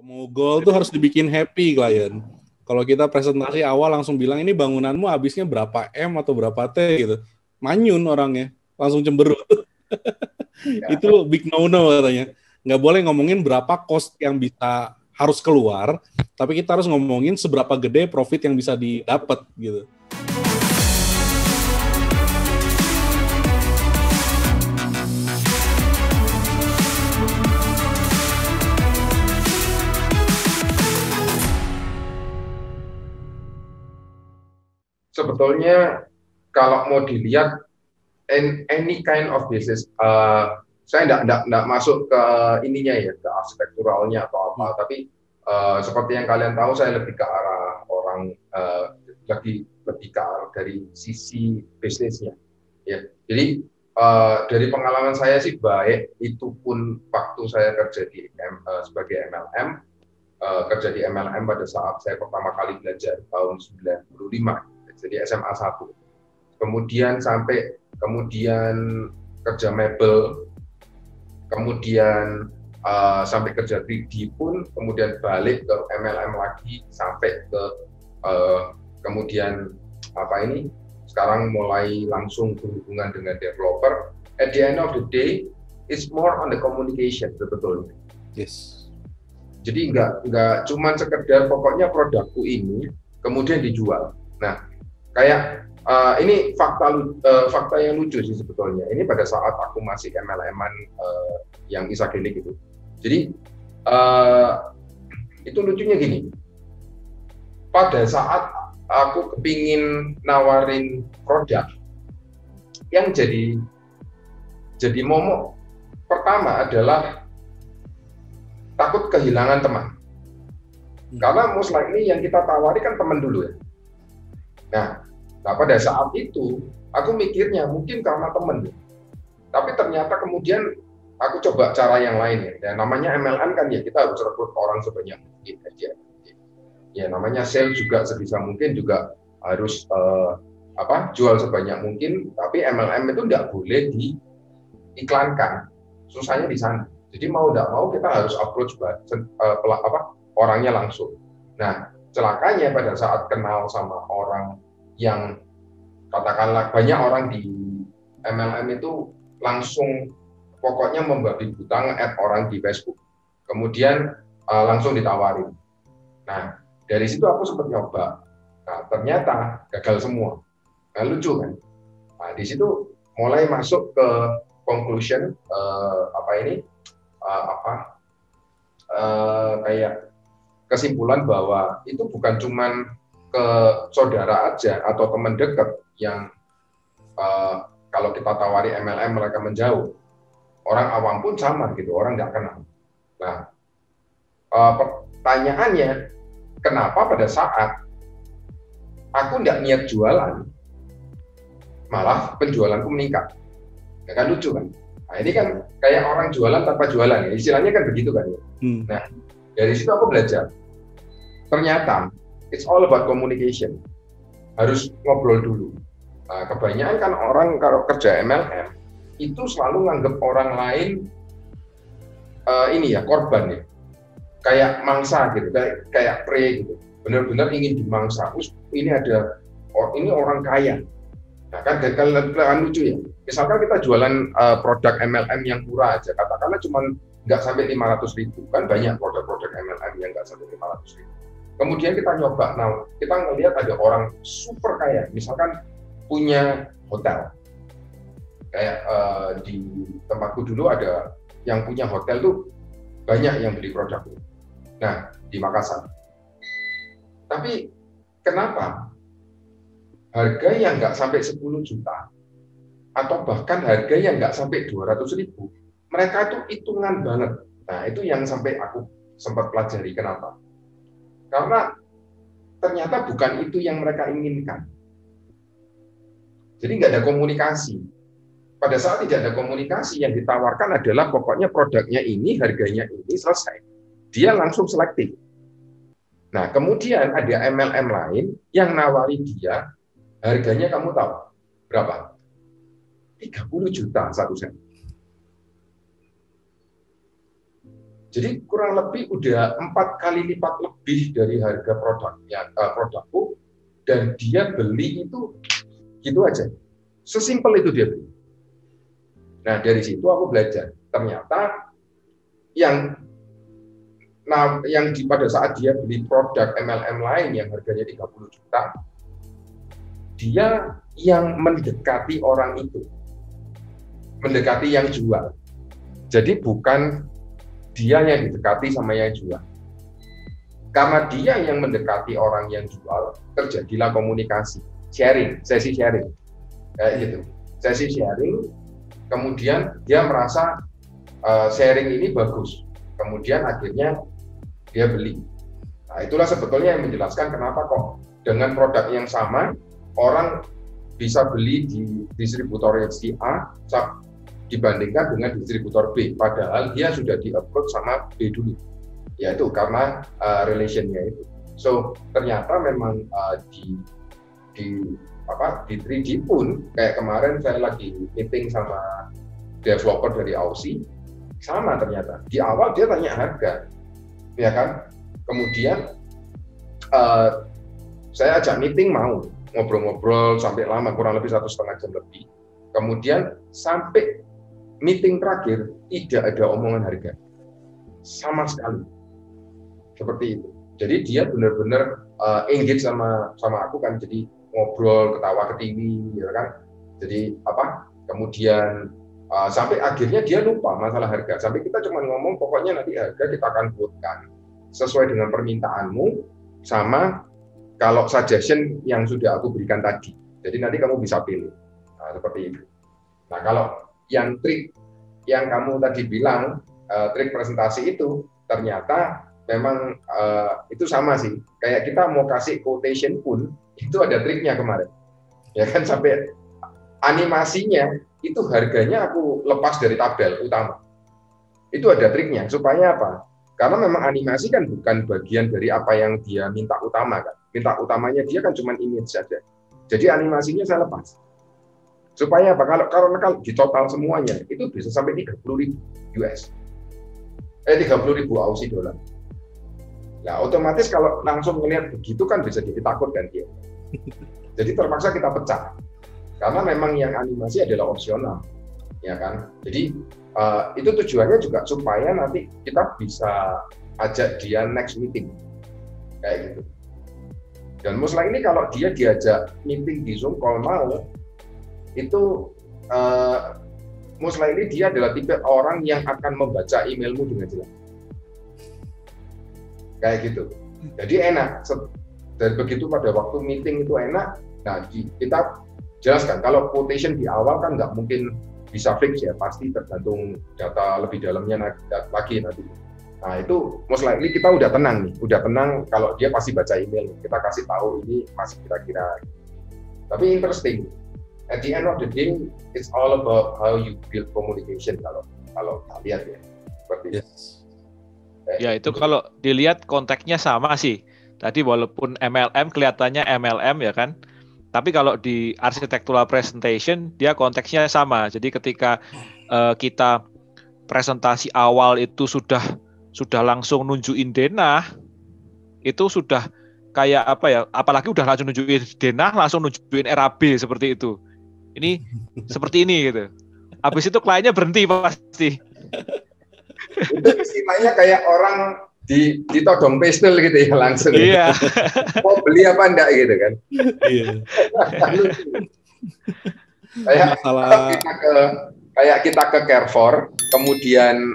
Mau goal tuh harus dibikin happy klien. Kalau kita presentasi awal langsung bilang ini bangunanmu habisnya berapa M atau berapa T gitu. Manyun orangnya, langsung cemberut. Itu big no-no katanya. Nggak boleh ngomongin berapa cost yang bisa harus keluar, tapi kita harus ngomongin seberapa gede profit yang bisa didapat gitu. Sebetulnya kalau mau dilihat any kind of business, saya enggak masuk ke ininya ya, ke arsitekturalnya atau apa, tapi seperti yang kalian tahu saya lebih ke arah orang lebih ke arah dari sisi bisnisnya ya. Jadi dari pengalaman saya sih baik itu pun waktu saya kerja di sebagai MLM, kerja di MLM pada saat saya pertama kali belajar tahun 95. Jadi SMA 1. Kemudian kerja mebel, kemudian sampai kerja 3D pun, kemudian balik ke MLM lagi sampai ke kemudian sekarang mulai langsung berhubungan dengan developer. At the end of the day, it's more on the communication sebetulnya. Yes. Jadi nggak cuma sekedar pokoknya produkku ini kemudian dijual. Nah, kayak ini fakta yang lucu sih sebetulnya. Ini pada saat aku masih MLM-an yang isagelik itu. Jadi itu lucunya gini. Pada saat aku kepingin nawarin produk, yang jadi momok pertama adalah takut kehilangan teman. Karena most likely yang kita tawari kan teman dulu ya. Nah, pada saat itu aku mikirnya mungkin karena temen, tapi ternyata kemudian aku coba cara yang lain ya. Dan namanya MLM kan ya kita harus rekrut orang sebanyak mungkin aja. Ya namanya sales juga sebisa mungkin juga harus jual sebanyak mungkin. Tapi MLM itu nggak boleh diiklankan. Susahnya di sana. Jadi mau nggak mau kita harus approach orangnya langsung. Nah, celakanya pada saat kenal sama orang yang katakanlah banyak orang di MLM itu langsung pokoknya membabi buta nge-add orang di Facebook, kemudian langsung ditawarin. Nah, dari situ aku sempat nyoba. Nah, ternyata gagal semua. Nah, lucu kan? Nah, di situ mulai masuk ke conclusion kayak kesimpulan bahwa itu bukan cuman ke saudara aja atau teman dekat yang kalau kita tawari MLM mereka menjauh. Orang awam pun sama gitu, orang nggak kenal. Nah, pertanyaannya, kenapa pada saat aku nggak niat jualan, malah penjualanku meningkat? Ya kan lucu kan? Nah, ini kan kayak orang jualan tanpa jualan ya, istilahnya kan begitu kan ya. Nah, dari situ aku belajar. Ternyata it's all about communication. Harus ngobrol dulu. Nah, kebanyakan kan orang kalau kerja MLM itu selalu nganggap orang lain korban ya, kayak mangsa gitu, kayak prey gitu. Benar-benar ingin dimangsa. Ini orang kaya. Nah, kan lucu ya. Misalkan kita jualan produk MLM yang murah aja, katakanlah cuma nggak sampai 500.000, kan banyak produk-produk MLM yang nggak sampai 500.000. Kemudian kita nyoba, kita ngelihat ada orang super kaya, misalkan punya hotel. Kayak di tempatku dulu ada yang punya hotel tuh banyak yang beli produknya. Nah, di Makassar. Tapi kenapa harga yang nggak sampai 10 juta atau bahkan harga yang nggak sampai 200.000, mereka itu hitungan banget. Nah, itu yang sampai aku sempat pelajari kenapa. Karena ternyata bukan itu yang mereka inginkan. Jadi nggak ada komunikasi. Pada saat tidak ada komunikasi, yang ditawarkan adalah pokoknya produknya ini, harganya ini, selesai. Dia langsung selektif. Nah, kemudian ada MLM lain yang nawari dia, harganya kamu tahu berapa? 30 juta satu set. Jadi kurang lebih udah 4 kali lipat lebih dari harga produkku, dan dia beli itu gitu aja. Sesimpel itu dia beli. Nah, dari situ aku belajar. Ternyata yang pada saat dia beli produk MLM lain yang harganya 30 juta, dia yang mendekati orang itu. Mendekati yang jual. Jadi bukan dia yang didekati sama yang jual. Karena dia yang mendekati orang yang jual, terjadilah komunikasi, sesi sharing. Kayak gitu. Sesi sharing, kemudian dia merasa sharing ini bagus. Kemudian akhirnya dia beli. Nah, itulah sebetulnya yang menjelaskan kenapa kok dengan produk yang sama, orang bisa beli di distributor si A dibandingkan dengan distributor B, padahal dia sudah di-approach sama B dulu, yaitu karena relation-nya itu. So ternyata memang di 3D pun, kayak kemarin saya lagi meeting sama developer dari Aussie, sama ternyata. Di awal dia tanya harga, ya kan? Kemudian saya ajak meeting, mau ngobrol-ngobrol sampai lama, kurang lebih 1,5 jam lebih. Kemudian sampai meeting terakhir tidak ada omongan harga sama sekali, seperti itu. Jadi dia benar-benar engage sama aku kan, jadi ngobrol, ketawa ketiwi, ya kan. Jadi kemudian sampai akhirnya dia lupa masalah harga. Sampai kita cuma ngomong pokoknya nanti harga kita akan buatkan sesuai dengan permintaanmu sama kalau suggestion yang sudah aku berikan tadi. Jadi nanti kamu bisa pilih. Nah, seperti itu. Nah, kalau yang trik yang kamu tadi bilang, trik presentasi itu ternyata memang itu sama sih. Kayak kita mau kasih quotation pun itu ada triknya kemarin. Ya kan, sampai animasinya itu harganya aku lepas dari tabel utama. Itu ada triknya supaya apa? Karena memang animasi kan bukan bagian dari apa yang dia minta utama kan. Minta utamanya dia kan cuma image saja. Jadi animasinya saya lepas. Supaya apa? Kalau di total semuanya itu bisa sampai 30.000 US. 30.000 Aussie dollar. Nah, otomatis kalau langsung melihat begitu kan bisa jadi takut kan dia. Jadi terpaksa kita pecah. Karena memang yang animasi adalah opsional. Ya kan? Jadi itu tujuannya juga supaya nanti kita bisa ajak dia next meeting. Kayak gitu. Dan Musla ini kalau dia diajak meeting di Zoom call mau, itu Musla ini dia adalah tipe orang yang akan membaca emailmu dengan jelas. Kayak gitu. Jadi enak. Dan begitu pada waktu meeting itu enak. Nah, kita jelaskan kalau quotation di awal kan nggak mungkin bisa fix ya, pasti tergantung data lebih dalamnya lagi nanti. Nah, itu most likely kita udah tenang nih, udah tenang kalau dia pasti baca email. Kita kasih tahu ini masih kira-kira. Tapi interesting. At the end of the day, it's all about how you build communication kalau lihat ya. Seperti itu. Ya, itu kalau dilihat konteksnya sama sih. Tadi walaupun MLM kelihatannya MLM ya kan. Tapi kalau di architectural presentation dia konteksnya sama. Jadi ketika kita presentasi awal itu sudah langsung nunjukin denah, itu sudah kayak apa ya? Apalagi udah langsung nunjukin denah, langsung nunjukin RAB seperti itu. Ini seperti ini gitu. Habis itu kliennya berhenti pasti. Itu istilahnya kayak orang ditodong pistol gitu ya langsung. Iya. Mau beli apa enggak gitu kan? Iya. Kayak kita ke Carrefour, kemudian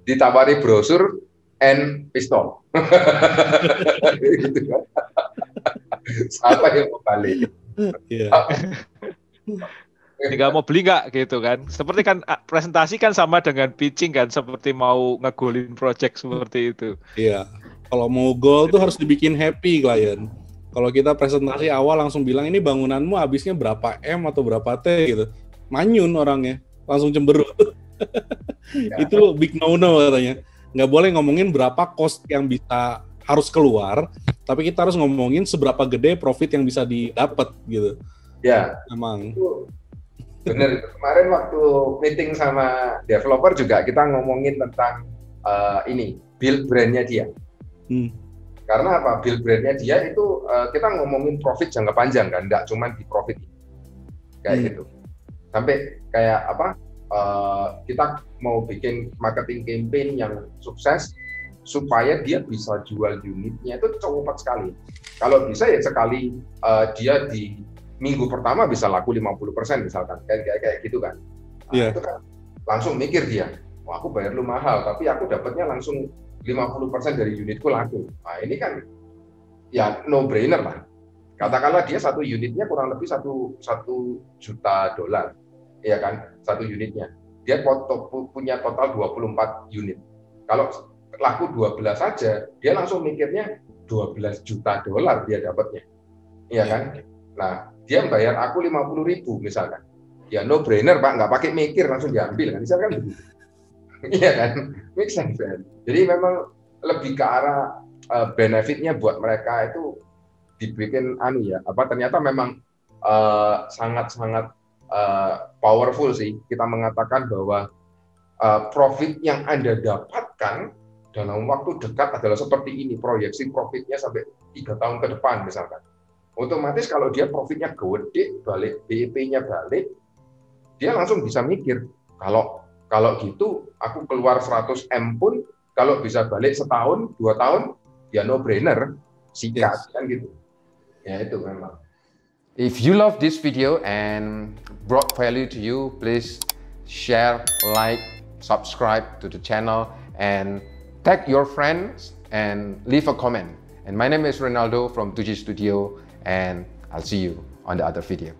ditawari brosur and pistol. Gitu kan? Siapa yang mau balik? Iya. Nggak mau beli nggak gitu kan? Seperti kan presentasi kan sama dengan pitching kan, seperti mau ngegolin project seperti itu. Iya. Kalau mau goal tuh harus dibikin happy klien. Kalau kita presentasi awal langsung bilang ini bangunanmu habisnya berapa M atau berapa T gitu, manyun orangnya, langsung cemberut. Ya. Itu big no-no katanya. Nggak boleh ngomongin berapa cost yang bisa harus keluar, tapi kita harus ngomongin seberapa gede profit yang bisa didapat gitu. Ya, emang. Bener. Kemarin waktu meeting sama developer juga kita ngomongin tentang ini build brandnya dia. Karena apa? Build brandnya dia itu kita ngomongin profit jangka panjang kan, nggak cuma di profit kayak gitu. Sampai kayak apa? Kita mau bikin marketing campaign yang sukses supaya dia bisa jual unitnya itu cepat sekali. Kalau bisa ya sekali dia di minggu pertama bisa laku 50% misalkan, kayak gitu kan. Itu kan langsung mikir dia, wah aku bayar lu mahal, tapi aku dapatnya langsung 50% dari unitku laku. Nah ini kan ya no brainer lah. Katakanlah dia satu unitnya kurang lebih $1 juta, ya kan, satu unitnya. Dia punya total 24 unit. Kalau laku 12 saja, dia langsung mikirnya $12 juta dia dapatnya, iya kan? Nah, dia bayar aku 50.000 misalkan, ya no brainer Pak, nggak pakai mikir langsung diambil kan, misalkan begitu, iya kan? Make sense kan? Jadi memang lebih ke arah benefitnya buat mereka itu dibikin ternyata memang sangat-sangat powerful sih. Kita mengatakan bahwa profit yang Anda dapatkan dalam waktu dekat adalah seperti ini, proyeksi profitnya sampai 3 tahun ke depan misalkan. Otomatis kalau dia profitnya gede, balik BEP-nya balik, dia langsung bisa mikir, kalau gitu aku keluar 100 M pun kalau bisa balik setahun, 2 tahun, ya no brainer, sikat kan gitu. Ya itu memang. If you love this video and brought value to you, please share, like, subscribe to the channel, and tag your friends and leave a comment. And my name is Ronaldo from 2G Studio, and I'll see you on the other video.